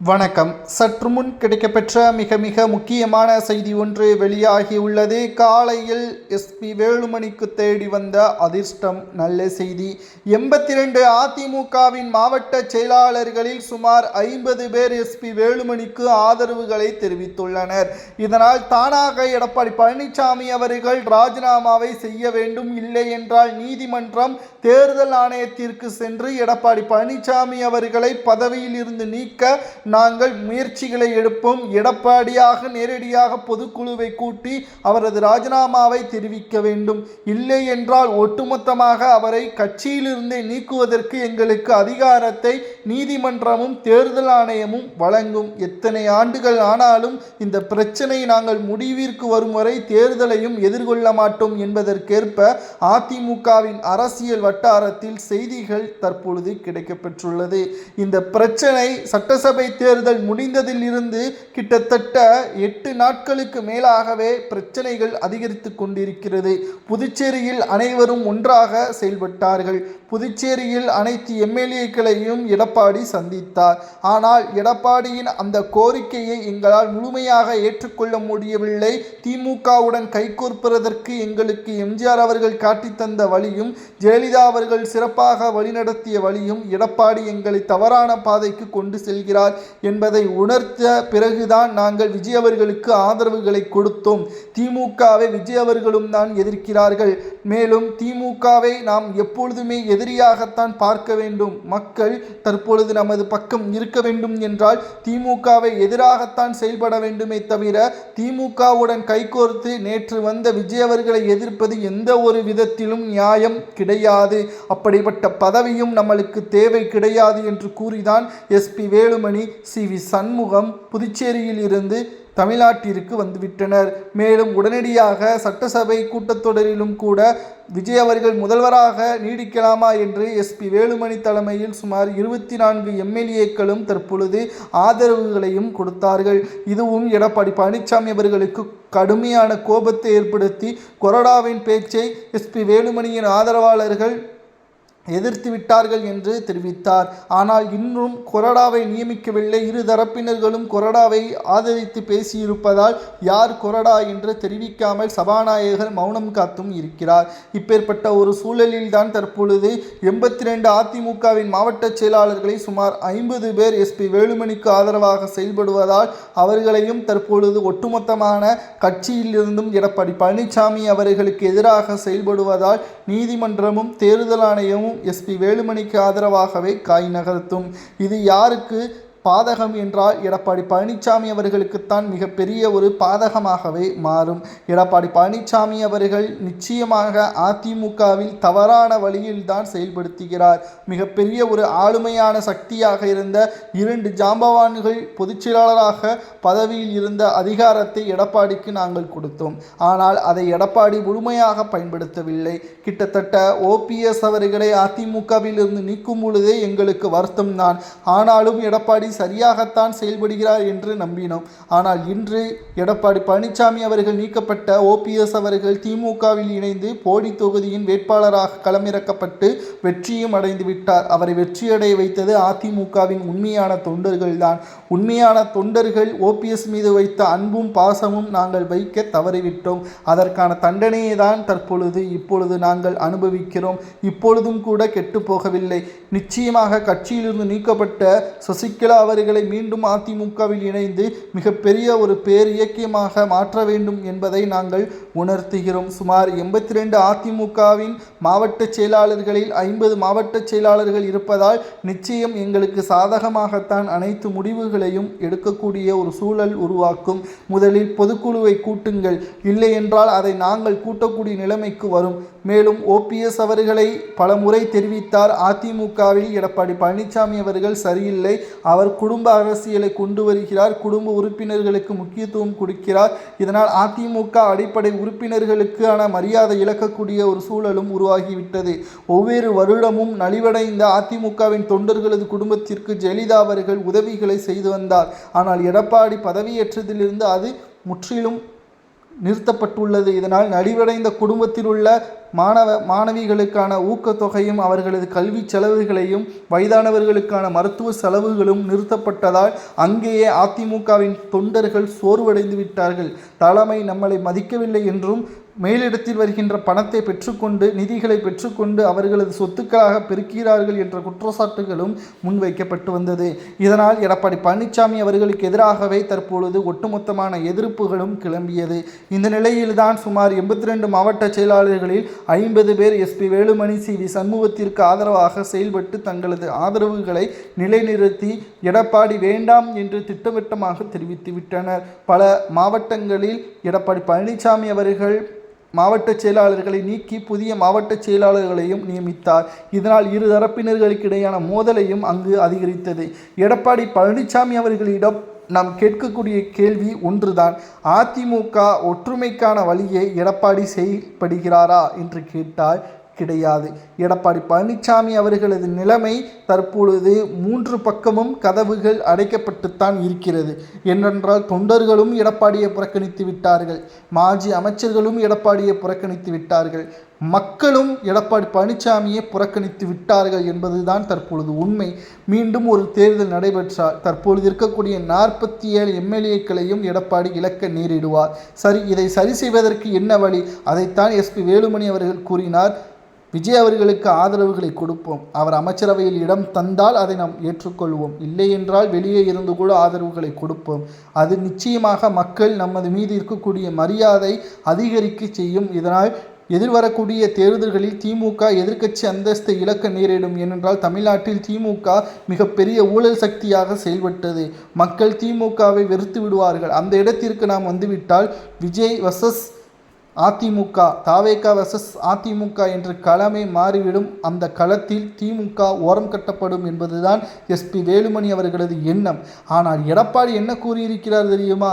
வணக்கம். சற்று முன் கிடைக்கப்பெற்ற மிக முக்கியமான செய்தி ஒன்று வெளியாகியுள்ளது. காலையில் எஸ்பி வேலுமணிக்கு தேடி வந்த அதிர்ஷ்டம் நல்ல செய்தி. 82 அதிமுகவின் மாவட்ட செயலாளர்களில் சுமார் 50 பேர் எஸ்பி வேலுமணிக்கு ஆதரவுகளை தெரிவித்துள்ளனர். இதனால் தானாக எடப்பாடி பழனிசாமி அவர்கள் ராஜினாமாவை செய்ய வேண்டும், இல்லை என்றால் நீதிமன்றம் தேர்தல் ஆணையத்திற்கு சென்று எடப்பாடி பழனிசாமி அவர்களை பதவியில் இருந்து நீக்க நாங்கள் முயற்சிகளை எடுப்போம். எடப்பாடியாக நேரடியாக பொதுக்குழுவை கூட்டி அவரது ராஜினாமாவை தெரிவிக்க வேண்டும், இல்லை என்றால் ஒட்டுமொத்தமாக அவரை கட்சியிலிருந்தே நீக்குவதற்கு எங்களுக்கு அதிகாரத்தை நீதிமன்றமும் தேர்தல் ஆணையமும் வழங்கும். எத்தனை ஆண்டுகள் ஆனாலும் இந்த பிரச்சனை நாங்கள் முடிவிற்கு வரும் வரை தேர்தலையும் எதிர்கொள்ள மாட்டோம் என்பதற்கேற்ப அதிமுகவின் அரசியல் வட்டாரத்தில் செய்திகள் தற்பொழுது கிடைக்கப்பெற்றுள்ளது. இந்த பிரச்சனை சட்டசபை தேர்தல் முடிந்ததில் இருந்து கிட்டத்தட்ட 8 நாட்களுக்கு மேலாகவே பிரச்சனைகள் அதிகரித்து கொண்டிருக்கிறது. புதுச்சேரியில் அனைவரும் ஒன்றாக செயல்பட்டார்கள். புதுச்சேரியில் அனைத்து எம்எல்ஏக்களையும் எடப்பாடி சந்தித்தார். ஆனால் எடப்பாடியின் அந்த கோரிக்கையை எங்களால் முழுமையாக ஏற்றுக்கொள்ள முடியவில்லை. திமுகவுடன் கைகோர்ப்பதற்கு எங்களுக்கு எம்ஜிஆர் அவர்கள் காட்டி தந்த வழியும் ஜெயலலிதா அவர்கள் சிறப்பாக வழிநடத்திய வழியும் எடப்பாடி எங்களை தவறான பாதைக்கு கொண்டு செல்கிறார் என்பதை உணர்த்த பிறகுதான் நாங்கள் விஜய் அவர்களுக்கு ஆதரவுகளை கொடுத்தோம். திமுகவை விஜய் அவர்களும் தான் எதிர்க்கிறார்கள். மேலும் திமுகவை நாம் எப்பொழுதுமே எதிரியாகத்தான் பார்க்க வேண்டும். மக்கள் தற்பொழுது நமது பக்கம் இருக்க வேண்டும் என்றால் திமுகவை எதிராகத்தான் செயல்பட வேண்டுமே தவிர திமுகவுடன் கைகோர்த்து நேற்று வந்த விஜய் அவர்களை எதிர்ப்பது எந்த ஒரு விதத்திலும் நியாயம் கிடையாது. அப்படிப்பட்ட பதவியும் நம்மளுக்கு தேவை கிடையாது என்று கூறிதான் எஸ்பி வேலுமணி, சி.வி. சண்முகம் புதுச்சேரியில் இருந்து தமிழ்நாட்டிற்கு வந்துவிட்டனர். மேலும் உடனடியாக சட்டசபை கூட்டத்தொடரிலும் கூட விஜய் அவர்கள் முதல்வராக நீடிக்கலாமா என்று எஸ்பி வேலுமணி தலைமையில் சுமார் 24 எம்எல்ஏக்களும் தற்பொழுது ஆதரவுகளையும் கொடுத்தார்கள். இதுவும் எடப்பாடி பழனிசாமி அவர்களுக்கு கடுமையான கோபத்தை ஏற்படுத்தி கொறடாவின் பேச்சை எஸ்பி வேலுமணியின் ஆதரவாளர்கள் எதிர்த்து விட்டார்கள் என்று தெரிவித்தார். ஆனால் இன்னும் கொறடாவை நியமிக்கவில்லை. இரு தரப்பினர்களும் கொறடாவை ஆதரித்து பேசியிருப்பதால் யார் கொறடா என்று தெரிவிக்காமல் சபாநாயகர் மௌனம் காத்தும் இருக்கிறார். இப்பேற்பட்ட ஒரு சூழலில் தான் தற்பொழுது 82 அதிமுகவின் மாவட்ட செயலாளர்களை சுமார் 50 பேர் எஸ்பி வேலுமணிக்கு ஆதரவாக செயல்படுவதால் அவர்களையும் தற்பொழுது ஒட்டுமொத்தமான கட்சியிலிருந்தும் எடப்பாடி பழனிசாமி அவர்களுக்கு எதிராக செயல்படுவதால் நீதிமன்றமும் தேர்தல் ஆணையமும் எஸ்பி வேலுமணிக்கு ஆதரவாகவே காய் நகர்த்தும். இது யாருக்கு பாதகம் என்றால் எடப்பாடி பழனிசாமி அவர்களுக்குத்தான் மிகப்பெரிய ஒரு பாதகமாகவே மாறும். எடப்பாடி பழனிசாமி அவர்கள் நிச்சயமாக அதிமுகவில் தவறான வழியில் தான் செயல்படுத்துகிறார். மிகப்பெரிய ஒரு ஆளுமையான சக்தியாக இருந்த 2 ஜாம்பவான்கள் பொதுச்செயலாளராக பதவியில் இருந்த அதிகாரத்தை எடப்பாடிக்கு நாங்கள் கொடுத்தோம். ஆனால் அதை எடப்பாடி முழுமையாக பயன்படுத்தவில்லை. கிட்டத்தட்ட ஓபிஎஸ் அவர்களை அதிமுகவில் இருந்து நீக்கும் பொழுதே எங்களுக்கு வருத்தம் தான். ஆனாலும் எடப்பாடி சரியாகத்தான் செயல்படுகிறார் என்று நம்பினோம். ஆனால் இன்று எடப்பாடி பழனிசாமி அவர்கள் நீக்கப்பட்ட ஓபிஎஸ் அவர்கள் திமுகவில் இணைந்து போடி தொகுதியின் வேட்பாளராக களமிறக்கப்பட்டு வெற்றியும் அடைந்து விட்டார். அவரை வெற்றியடைய வைத்தது அதிமுகவின் உண்மையான தொண்டர்கள் தான். உண்மையான தொண்டர்கள் ஓபிஎஸ் மீது வைத்த அன்பும் பாசமும் நாங்கள் வைக்க தவறிவிட்டோம். அதற்கான தண்டனையை தான் இப்பொழுது நாங்கள் அனுபவிக்கிறோம். இப்பொழுதும் கூட கெட்டு போகவில்லை. நிச்சயமாக கட்சியிலிருந்து நீக்கப்பட்ட சசிகலா அவர்களை மீண்டும் அதிமுகவில் இணைந்து மிகப்பெரிய ஒரு பேர் இயக்கியமாக மாற்ற வேண்டும் என்பதை நாங்கள் உணர்த்துகிறோம். சுமார் 82 அதிமுகவின் மாவட்ட செயலாளர்களில் 50 மாவட்ட செயலாளர்கள் இருப்பதால் நிச்சயம் எங்களுக்கு சாதகமாகத்தான் அனைத்து முடிவுகளையும் எடுக்கக்கூடிய ஒரு சூழல் உருவாக்கும். முதலில் பொதுக்குழுவை கூட்டுங்கள், இல்லை என்றால் அதை நாங்கள் கூட்டக்கூடிய நிலைமைக்கு வரும். மேலும் ஓபிஎஸ் அவர்களை பல முறை தெரிவித்தார். அதிமுகவில் எடப்பாடி பழனிசாமி அவர்கள் சரியில்லை, அவர் குடும்ப அரசியலை கொண்டு வருகிறார், குடும்ப உறுப்பினர்களுக்கு முக்கியத்துவம் கொடுக்கிறார். இதனால் அதிமுக அடிப்படை உறுப்பினர்களுக்கான மரியாதை இழக்கக்கூடிய ஒரு சூழலும் உருவாகிவிட்டது. ஒவ்வொரு வருடமும் நலிவடைந்த அதிமுகவின் தொண்டர்களது குடும்பத்திற்கு ஜெயலலிதா அவர்கள் உதவிகளை செய்து வந்தார். ஆனால் எடப்பாடி பதவியேற்றதிலிருந்து அது முற்றிலும் நிறுத்தப்பட்டுள்ளது. இதனால் நலிவடைந்த குடும்பத்தில் உள்ள மாணவிகளுக்கான ஊக்கத்தொகையும் அவர்களது கல்வி செலவுகளையும் வயதானவர்களுக்கான மருத்துவ செலவுகளும் நிறுத்தப்பட்டதால் அங்கேயே அதிமுகவின் தொண்டர்கள் சோர்வடைந்து விட்டார்கள். தலைமை நம்மளை மதிக்கவில்லை என்றும் மேலிடத்தில் வருகின்ற பணத்தை பெற்றுக்கொண்டு நிதிகளை பெற்றுக்கொண்டு அவர்களது சொத்துக்களாக பெருக்கிறார்கள் என்ற குற்றச்சாட்டுகளும் முன்வைக்கப்பட்டு வந்தது. இதனால் எடப்பாடி பழனிசாமி அவர்களுக்கு எதிராகவே தற்பொழுது ஒட்டுமொத்தமான எதிர்ப்புகளும் கிளம்பியது. இந்த நிலையில்தான் சுமார் 82 மாவட்ட செயலாளர்களில் 50 பேர் எஸ்பி வேலுமணி சி.வி. சண்முகத்திற்கு ஆதரவாக செயல்பட்டு தங்களது ஆதரவுகளை நிலைநிறுத்தி எடப்பாடி வேண்டாம் என்று திட்டவட்டமாக தெரிவித்துவிட்டனர். பல மாவட்டங்களில் எடப்பாடி பழனிசாமி அவர்கள் மாவட்ட செயலாளர்களை நீக்கி புதிய மாவட்ட செயலாளர்களையும் நியமித்தார். இதனால் இரு தரப்பினர்களுக்கிடையான மோதலையும் அங்கு அதிகரித்தது. எடப்பாடி பழனிசாமி அவர்களிடம் நாம் கேட்கக்கூடிய கேள்வி ஒன்றுதான். அதிமுக ஒற்றுமைக்கான வழியை எடப்பாடி செயல்படுகிறாரா என்று கேட்டால் கிடையாது. எடப்பாடி பழனிசாமி அவர்களது நிலைமை தற்பொழுது 3 பக்கமும் கதவுகள் அடைக்கப்பட்டுத்தான் இருக்கிறது. ஏனென்றால் தொண்டர்களும் எடப்பாடியை புறக்கணித்து விட்டார்கள், மாஜி அமைச்சர்களும் எடப்பாடியை புறக்கணித்து விட்டார்கள், மக்களும் எடப்பாடி பழனிசாமியை புறக்கணித்து விட்டார்கள் என்பதுதான் தற்பொழுது உண்மை. மீண்டும் ஒரு தேர்தல் நடைபெற்றால் தற்பொழுது இருக்கக்கூடிய 47 எம்எல்ஏக்களையும் எடப்பாடி இழக்க நேரிடுவார். இதை சரி செய்வதற்கு என்ன வழி? அதைத்தான் எஸ்பி வேலுமணி அவர்கள் கூறினார். விஜய் அவர்களுக்கு ஆதரவுகளை கொடுப்போம், அவர் அமைச்சரவையில் இடம் தந்தால் அதை நாம் ஏற்றுக்கொள்வோம், இல்லை என்றால் வெளியே இருந்து கூட ஆதரவுகளை கொடுப்போம். அது நிச்சயமாக மக்கள் நமது மீது இருக்கக்கூடிய மரியாதை அதிகரிக்க செய்யும். இதனால் எதிர்வரக்கூடிய தேர்தல்களில் திமுக எதிர்க்கட்சி அந்தஸ்தை இழக்க நேரிடும். ஏனென்றால் தமிழ்நாட்டில் திமுக மிகப்பெரிய ஊழல் சக்தியாக செயல்பட்டது. மக்கள் திமுகவை வெறுத்து விடுவார்கள். அந்த இடத்திற்கு நாம் வந்துவிட்டால் விஜய் வர்சஸ் அதிமுக, தாவேகா வர்சஸ் அதிமுக என்று களமே மாறிவிடும். அந்த களத்தில் திமுக ஓரம் கட்டப்படும் என்பதுதான் எஸ்பி வேலுமணி அவர்களது எண்ணம். ஆனால் எடப்பாடி என்ன கூறியிருக்கிறார் தெரியுமா?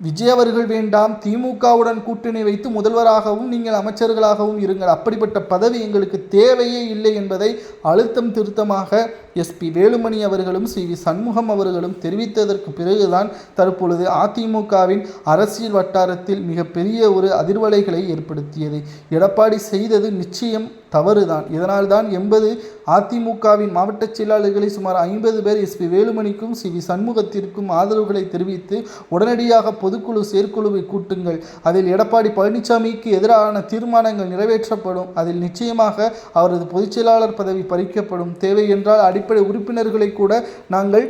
விஜய் அவர்கள் வேண்டாம், திமுகவுடன் கூட்டணி வைத்து முதல்வராகவும் நீங்கள் அமைச்சர்களாகவும் இருங்கள், அப்படிப்பட்ட பதவி எங்களுக்கு தேவையே இல்லை என்பதை அழுத்தம் திருத்தமாக எஸ்பி வேலுமணி அவர்களும் சி.வி. சண்முகம் அவர்களும் தெரிவித்ததற்கு பிறகுதான் தற்பொழுது அதிமுகவின் அரசியல் வட்டாரத்தில் மிகப்பெரிய ஒரு அதிர்வலைகளை ஏற்படுத்தியது. எடப்பாடி செய்தது நிச்சயம் தவறுதான். இதனால்தான் 80 அதிமுகவின் மாவட்ட செயலாளர்களை சுமார் 50 பேர் எஸ்பி வேலுமணிக்கும் சி.வி. சண்முகத்திற்கும் ஆதரவுகளை தெரிவித்து உடனடியாக பொதுக்குழு செயற்குழுவை கூட்டுங்கள், அதில் எடப்பாடி பழனிசாமிக்கு எதிரான தீர்மானங்கள் நிறைவேற்றப்படும், அதில் நிச்சயமாக அவரது பொதுச் செயலாளர் பதவி பறிக்கப்படும், தேவை என்றால் அடிப்படை உறுப்பினர்களை கூட நாங்கள்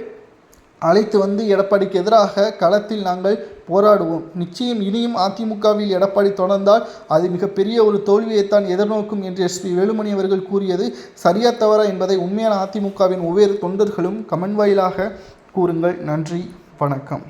அழைத்து வந்து எடப்பாடிக்கு எதிராக களத்தில் நாங்கள் போராடுவோம். நிச்சயம் இனியும் அதிமுகவில் எடப்பாடி தொடர்ந்தால் அது மிகப்பெரிய ஒரு தோல்வியைத்தான் எதிர்நோக்கும் என்று எஸ்பி வேலுமணி அவர்கள் கூறியது சரியா தவறா என்பதை உண்மையான அதிமுகவின் ஒவ்வொரு தொண்டர்களும் கமெண்ட் வாயிலாக கூறுங்கள். நன்றி, வணக்கம்.